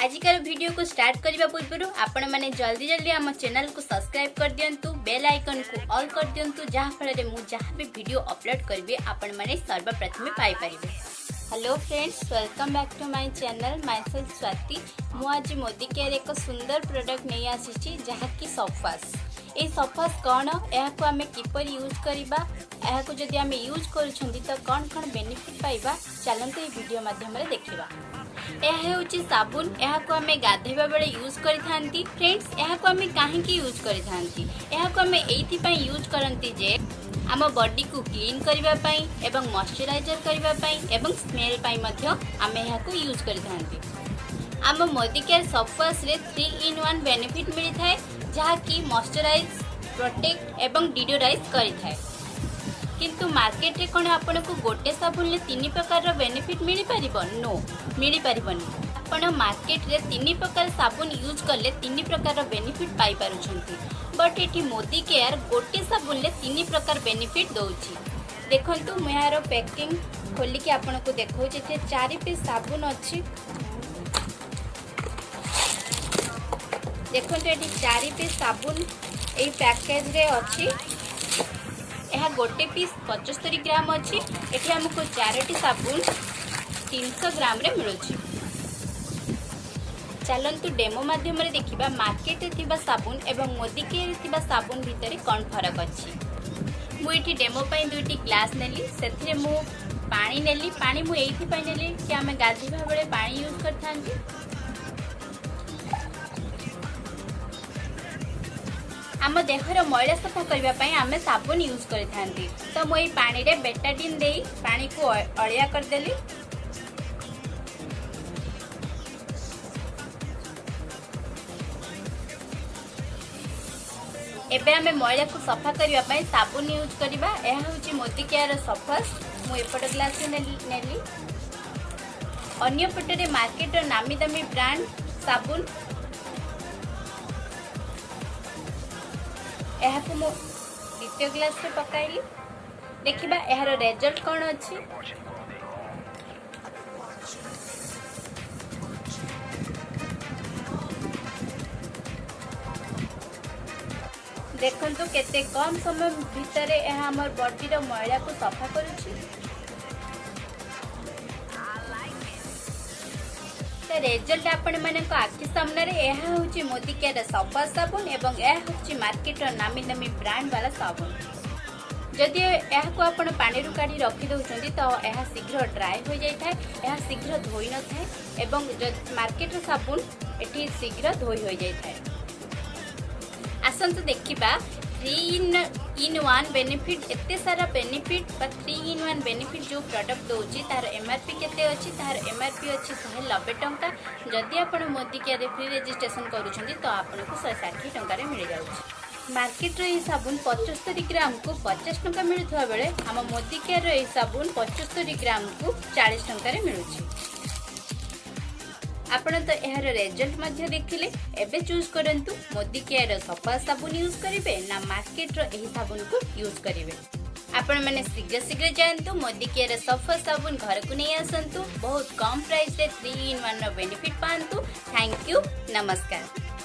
आजिकार video को start करने पूर्व आपण मैंने जल्दी जल्दी आम चैनल को सब्सक्राइब कर दिंतु, बेल आइकन को ऑल कर दिंतु, जहाँ फल मुझे जहाँ भी वीडियो अपलोड करी आपण मैंने सर्वप्रथमे पाई परिबे। Hello friends, welcome back to my channel my self Swati. मु आज मोदी केयर एक सुंदर प्रोडक्ट नहीं आसी जहाँकि सफास। ये सफास कौन, यह आम किपर यूज करवा, यह जदि आम यूज कर तो कौन कौन बेनिफिट पाइबा, चलते ये वीडियो माध्यम देखा। यह हूँ साबुन, यह आम गाधेबा बेले यूज करथांती। फ्रेंड्स, यह आम कहीं यूज करथांती, यह आम एइथिपाई यूज करती जे आम बॉडी को क्लीन करने एवं मॉइस्चराइजर करने एवं स्मेल पाई आम यहाँ यूज करथांती। आम मोदी केयर सफास रे 3-in-1 बेनिफिट मिलता है, जहाँकि मॉइस्चराइज, प्रोटेक्ट एवं डिओडोराइज करिथाए। किंतु मार्केट रे कोन आपन को गोटे साबुन ले 3 प्रकार रो बेनिफिट मिली परिबो? नो, मिली परिबोनी। आपण मार्केट रे 3 प्रकार साबुन यूज करले 3 प्रकार रो बेनिफिट पाई पारुछंती, बट एठी मोदी केयर गोटे साबुन ले 3 प्रकार बेनिफिट दउची। देखंतु मैं यार पैकिंग खोली के आपन को देखौ जे 4 पीस साबुन अछि। देखंतु एठी 4 पीस साबुन एई पैकेज रे अछि। यह गोटे पीस 75 ग्राम अच्छी। एठी हमको 4टी साबुन 300 ग्राम रे मिलुछि। चलंतु डेमो माध्यम रे देखिबा मार्केट रे थिबा साबुन एवं मोदी केयर थिबा साबुन भितरे कोन फरक अछि। मु एठी डेमो पई 2टी ग्लास नेली, सेथिरे मु पानी नेली। पानी मु एइथि पई नेली कि आमे गाधीबा बेले पानी यूज करथांती। आम देहर मैला सफा करने आम साबुन यूज करथांती। तो मुई पानी रे बेटाडिन देई पानी को अलिया करदेली। एबे आम मैला को सफा करने साबुन यूज करवा। यह हूँ मोदी केयर सफास। मु एपट ग्लास नेली। अन्य पटे मार्केट नामी दामी ब्रांड साबुन, यह को मो द्वितीय ग्लास रे पकाइली। देखिबा यार रिजल्ट कौन अच्छी। देखंतु केते कम समय भितर यह हमर बॉडी रो मैला को सफा करूछि। रिजल्ट आपण मन को आखि सामने रे यह होची मोदी केयर सफा साबुन एवं यह होची मार्केट रो नामी नामी ब्रांड वाला साबुन। जदि यह को आपण पानी रु काढी रखि दउछंती तो यह शीघ्र ड्राई हो जाय थाए, यह शीघ्र धोई न थाए एवं मार्केट रो साबुन एठी शीघ्र धोई हो जाय थाए। आसंतु देखिबा 3-in-1 बेनिफिट, एते सारा बेनिफिट बा 3-in-1 बेनिफिट जो प्रोडक्ट दउची तार एमआरपी केते अछि? तार एमआरपी अछि 190 टंका। जदि आपण मोदी केयर फ्री रजिस्ट्रेशन करूछंती तो आपण को 160 टंका रे मिल जाउची। मार्केट रे साबुन 75 ग्राम को 50 टंका मिलुथवा बेले हम मोदी केयर रे साबुन 75 ग्राम को 40 टंका रे मिलुची। आपण तो यार रिजल्ट मध्य देखिले। एबे चूज करंतु मोदी केयर सफा साबुन यूज करिवे ना मार्केट रो एही साबुन को यूज करिवे। आपण माने शीघ्र जानतु मोदी केयर सफा साबुन घर को नहीं आसंतु। बहुत कम प्राइस रे 3-in-1 रो बेनिफिट पांतु। थैंक यू, नमस्कार।